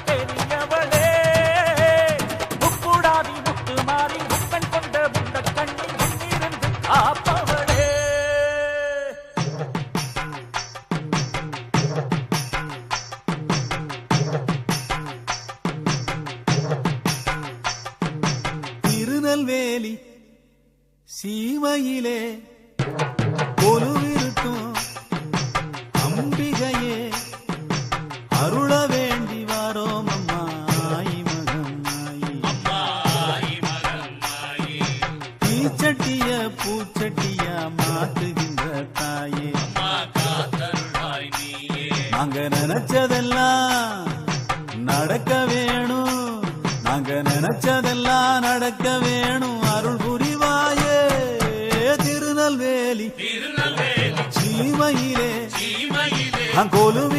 பெரியவளே முக்குடாதி முத்து மாறி முக்கன் கொண்ட முண்ட கண்ணி முன்னிருந்து காப்பவளே திருநெல்வேலி சீமையிலே கொலுவிருக்கும் அம்பிகையே அருள வேண்டி வாரோம் அம்மா ஆயி தீச்சட்டிய பூச்சட்டியா மாத்துகின்ற தாயே நாங்க நினைச்சதெல்லாம் நடக்க வேணும் நாங்க நினைச்சதெல்லாம் நடக்க வேணும் அருள் புரிவாயே திருநெல்வேலி சீமையிலே கொலுவி